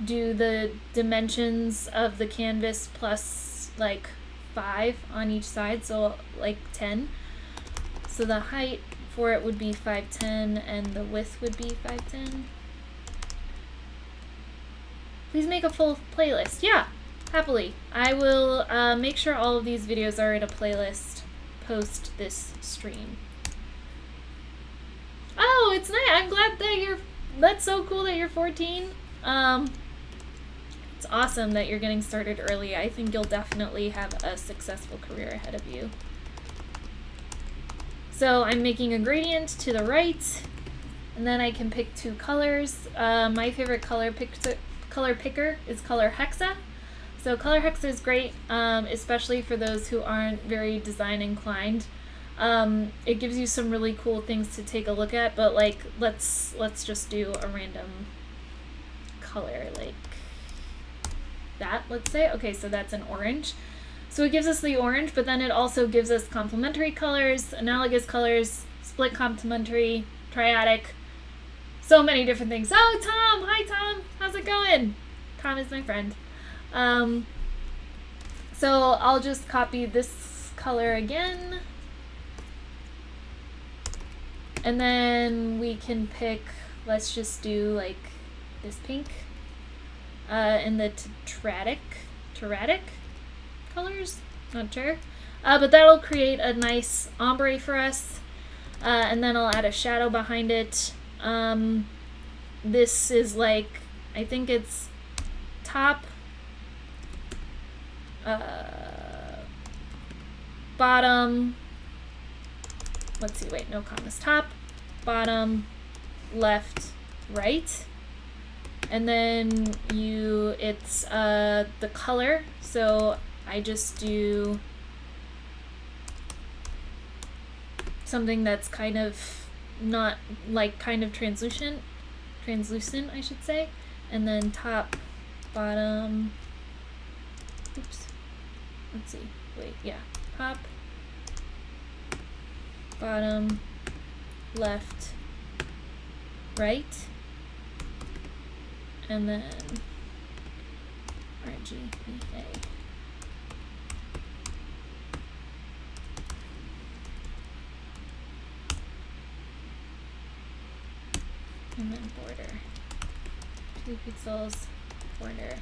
do the dimensions of the canvas plus like 5 on each side, so like 10. So the height for it would be 510 and the width would be 510. Please make a full playlist. Yeah, happily. I will make sure all of these videos are in a playlist post this stream. Oh, it's nice. I'm glad that that's so cool that you're 14. It's awesome that you're getting started early. I think you'll definitely have a successful career ahead of you. So I'm making a gradient to the right, and then I can pick 2 colors. My favorite color picker is color hexa. So color hexa is great, especially for those who aren't very design inclined. It gives you some really cool things to take a look at, but like let's just do a random color like that, let's say. Okay, so that's an orange. So it gives us the orange, but then it also gives us complementary colors, analogous colors, split complementary, triadic, so many different things. Oh, Tom! Hi, Tom! How's it going? Tom is my friend. So I'll just copy this color again. And then we can pick, let's just do like this pink in the teradic colors, not sure. But that'll create a nice ombre for us. And then I'll add a shadow behind it. This is like, I think it's top, bottom, let's see, wait, no commas. Top, bottom, left, right. And then it's the color. So I just do something that's kind of not like kind of translucent I should say. And then top, bottom, oops, let's see, wait, yeah, top, bottom, left, right, and then RGBA. And then border. 2 pixels, border,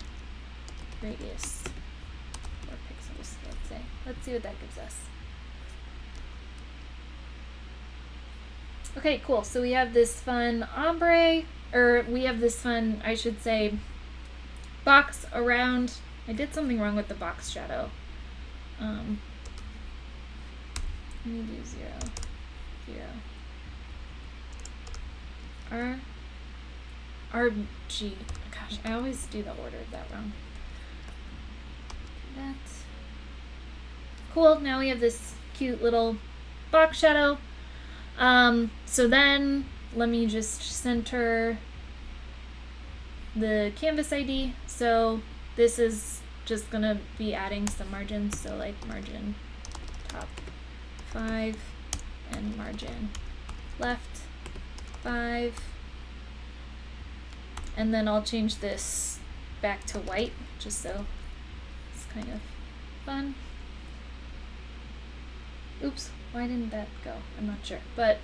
radius, 4 pixels, let's say. Let's see what that gives us. Okay, cool. So we have this fun ombre, or we have this fun, I should say, box around. I did something wrong with the box shadow. Let me do 0, 0. RG. Gosh, I always do the order of that wrong. That's cool. Now we have this cute little box shadow. So then let me just center the canvas ID. So this is just gonna be adding some margins. So like margin top 5 and margin left 5. And then I'll change this back to white, just so it's kind of fun. Oops, why didn't that go? I'm not sure, but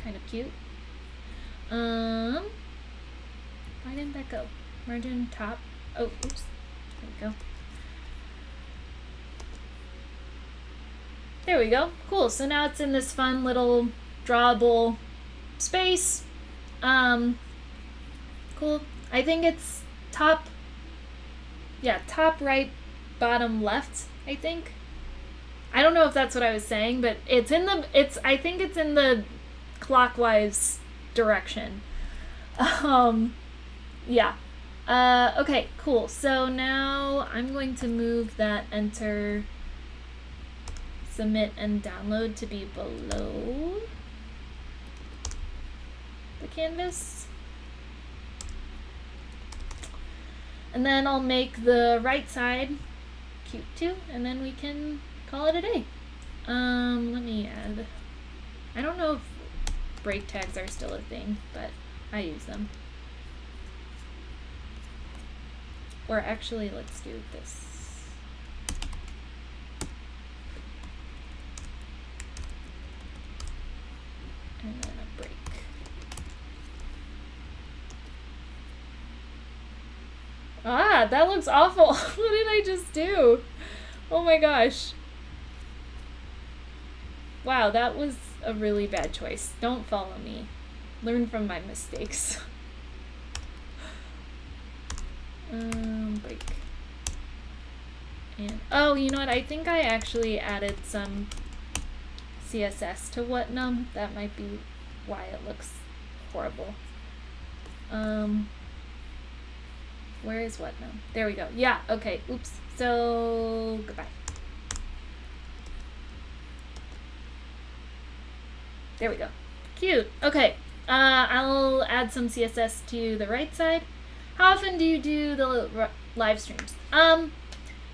kind of cute. Why didn't that go? Margin, top. Oh, oops. There we go. There we go. Cool. So now it's in this fun little drawable space. Cool. I think it's top right, bottom left, I think. I don't know if that's what I was saying, but I think it's in the clockwise direction. Yeah. Okay, cool. So now I'm going to move that enter, submit, and download to be below the canvas. And then I'll make the right side cute too, and then we can call it a day. Let me add, I don't know if break tags are still a thing, but I use them. Or actually, let's do this. And then a break. Ah, that looks awful. What did I just do? Oh my gosh. Wow, that was a really bad choice. Don't follow me. Learn from my mistakes. Break. And oh, you know what? I think I actually added some CSS to whatnum. That might be why it looks horrible. Where is whatnum? There we go. Yeah, okay. Oops. So goodbye. There we go. Cute. Okay. I'll add some CSS to the right side. How often do you do the live streams?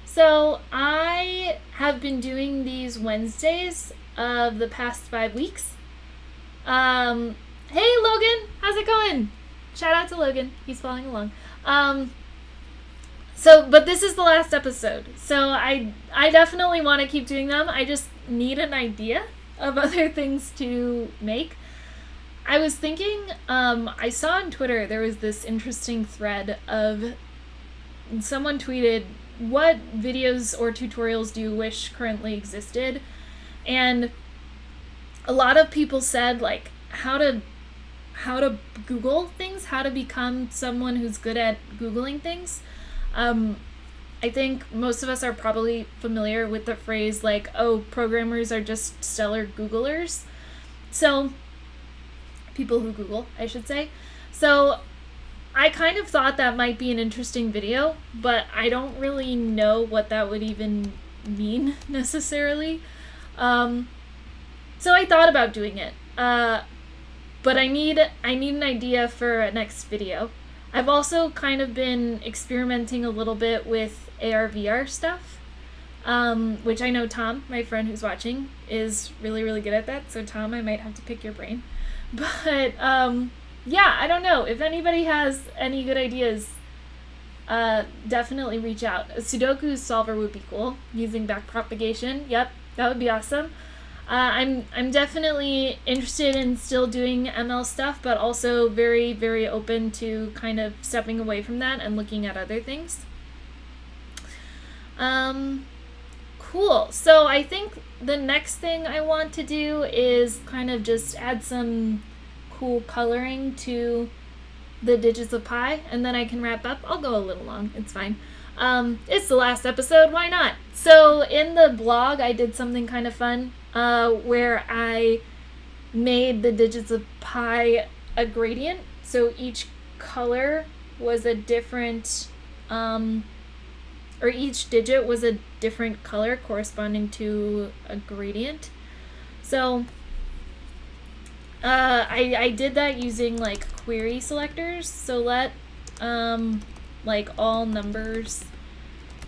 So I have been doing these Wednesdays of the past 5 weeks. Hey Logan, how's it going? Shout out to Logan. He's following along. But this is the last episode. So I definitely want to keep doing them. I just need an idea of other things to make. I was thinking, I saw on Twitter there was this interesting thread of someone tweeted, what videos or tutorials do you wish currently existed? And a lot of people said like how to Google things, how to become someone who's good at Googling things. I think most of us are probably familiar with the phrase like, oh, programmers are just stellar Googlers. So people who Google, I should say. So I kind of thought that might be an interesting video, but I don't really know what that would even mean necessarily. So I thought about doing it, but I need an idea for a next video. I've also kind of been experimenting a little bit with AR VR stuff, which I know Tom, my friend who's watching, is really, really good at that. So Tom, I might have to pick your brain. But yeah, I don't know. If anybody has any good ideas, definitely reach out. A Sudoku solver would be cool, using backpropagation. Yep, that would be awesome. I'm definitely interested in still doing ML stuff, but also very, very open to kind of stepping away from that and looking at other things. Cool. So I think the next thing I want to do is kind of just add some cool coloring to the digits of pi, and then I can wrap up. I'll go a little long. It's fine. It's the last episode. Why not? So in the blog, I did something kind of fun where I made the digits of pi a gradient. So each color was a different, or each digit was a different color corresponding to a gradient. So I did that using like query selectors. So let like all numbers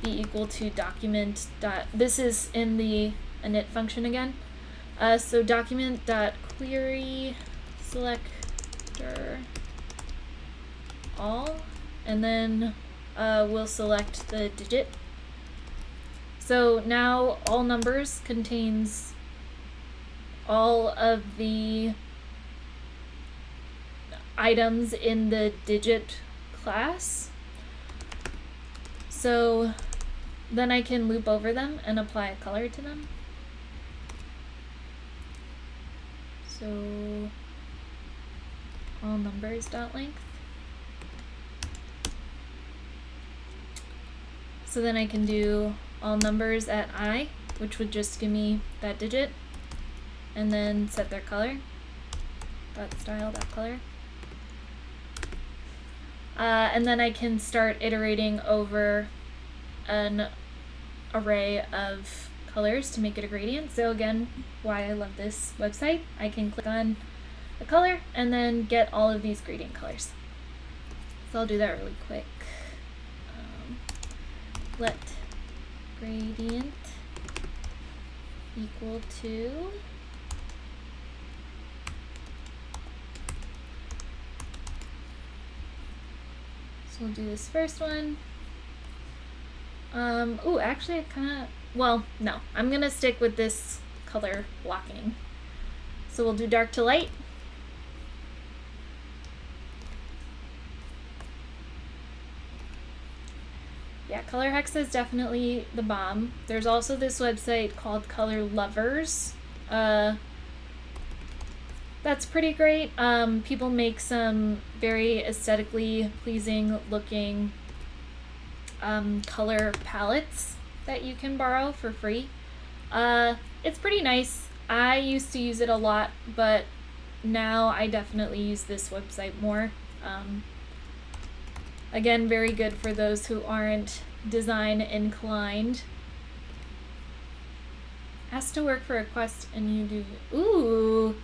be equal to document dot, this is in the init function again. So document dot query selector all, and then we'll select the digit. So now all numbers contains all of the items in the digit class. So then I can loop over them and apply a color to them. So all numbers dot length. So then I can do all numbers at I, which would just give me that digit, and then set their color. Dot style dot color. And then I can start iterating over an array of colors to make it a gradient. So again, why I love this website, I can click on a color and then get all of these gradient colors. So I'll do that really quick. Let gradient equal to so we'll do this first one. Ooh, actually I kinda, well, no, I'm gonna stick with this color blocking. So we'll do dark to light. Yeah, Color Hex is definitely the bomb. There's also this website called Color Lovers. That's pretty great. People make some very aesthetically pleasing looking color palettes that you can borrow for free. It's pretty nice. I used to use it a lot, but now I definitely use this website more. Again, very good for those who aren't design inclined. Asked to work for a quest and you do, ooh,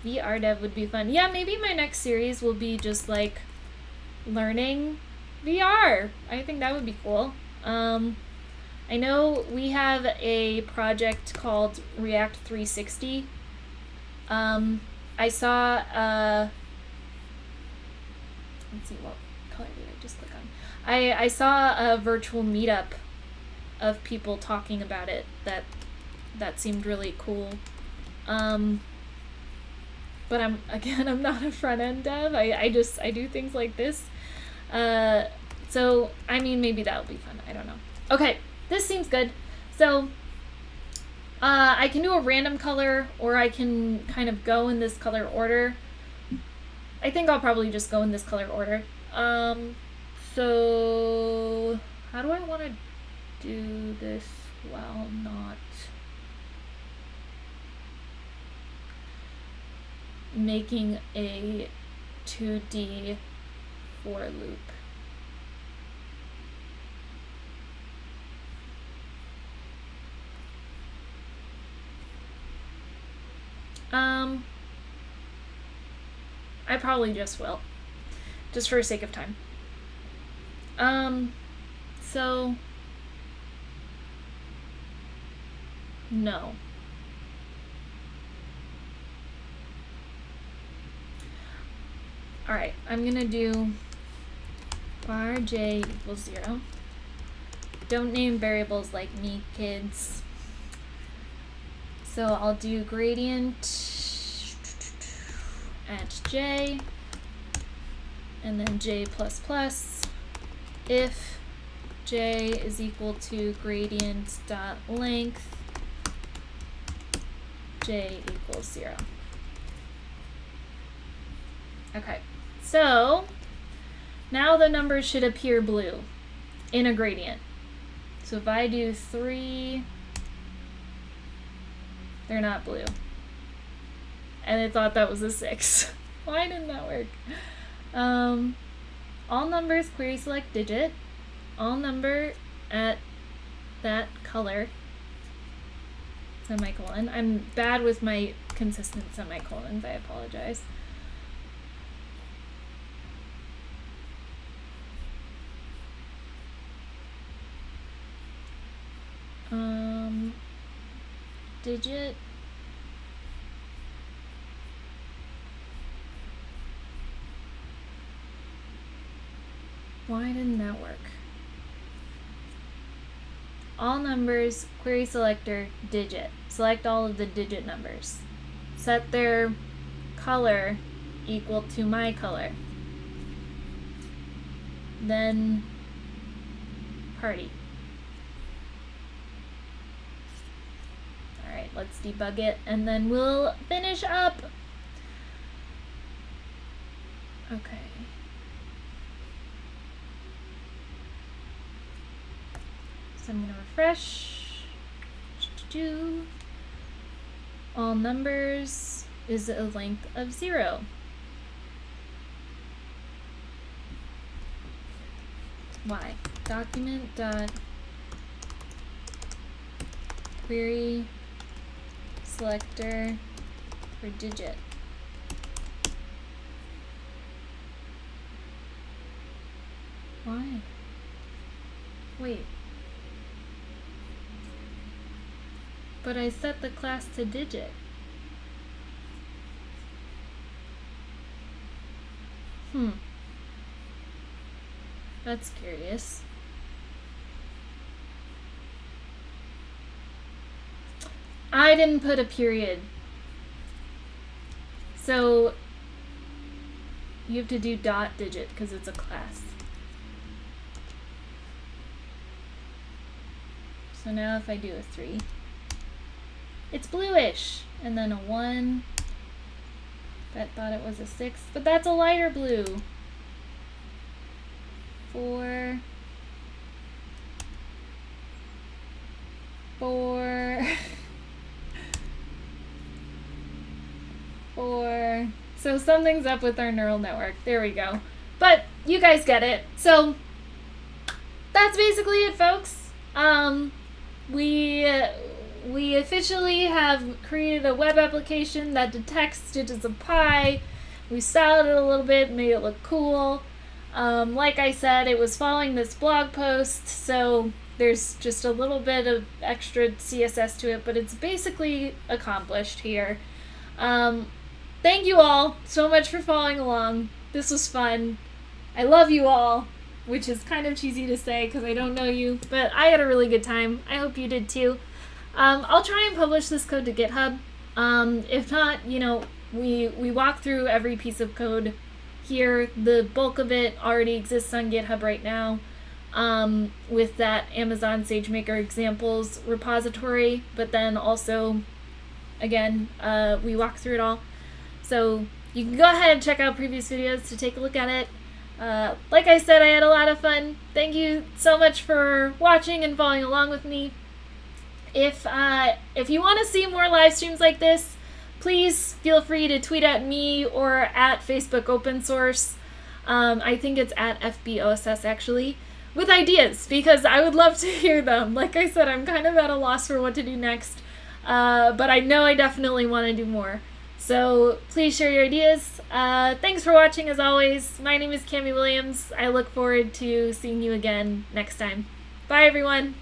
VR dev would be fun. Yeah, maybe my next series will be just like learning VR. I think that would be cool. I know we have a project called React 360. I saw, let's see, what color did I just click on? I saw a virtual meetup of people talking about it that seemed really cool. But I'm not a front-end dev. I do things like this. So, I mean, maybe that'll be fun. I don't know. Okay, this seems good. So, I can do a random color, or I can kind of go in this color order. I think I'll probably just go in this color order. So, how do I want to do this while not making a 2D for loop? I probably just will, just for the sake of time. So no. All right, I'm gonna do var j equals 0. Don't name variables like me, kids. So I'll do gradient at j, and then j plus plus, if j is equal to gradient dot length j equals 0. Okay, so now the numbers should appear blue in a gradient. So if I do 3, they're not blue. And it thought that was a 6. Why didn't that work? All numbers, query select digit. All number at that color, semicolon. I'm bad with my consistent semicolons, I apologize. Digit Why didn't that work? All numbers, query selector, digit. Select all of the digit numbers. Set their color equal to my color. Then party. Alright, let's debug it and then we'll finish up. Okay. So I'm going to refresh. All numbers is a length of 0. Why? Document dot query selector for digit. Why? Wait. But I set the class to digit. That's curious. I didn't put a period. So you have to do dot digit because it's a class. So now if I do a 3, it's bluish, and then a 1. That thought it was a 6, but that's a lighter blue. 4. 4. 4. So something's up with our neural network. There we go. But you guys get it. So that's basically it, folks. We officially have created a web application that detects digits of pi. We styled it a little bit, made it look cool. Like I said, it was following this blog post, so there's just a little bit of extra CSS to it, but it's basically accomplished here. Thank you all so much for following along. This was fun. I love you all, which is kind of cheesy to say because I don't know you, but I had a really good time. I hope you did too. I'll try and publish this code to GitHub. If not, you know, we walk through every piece of code here. The bulk of it already exists on GitHub right now with that Amazon SageMaker examples repository, but then also, again, we walk through it all. So you can go ahead and check out previous videos to take a look at it. Like I said, I had a lot of fun. Thank you so much for watching and following along with me. If you want to see more live streams like this, please feel free to tweet at me or at Facebook Open Source. I think it's at FBOSS actually, with ideas, because I would love to hear them. Like I said, I'm kind of at a loss for what to do next, but I know I definitely want to do more. So please share your ideas. Thanks for watching as always. My name is Cami Williams. I look forward to seeing you again next time. Bye everyone.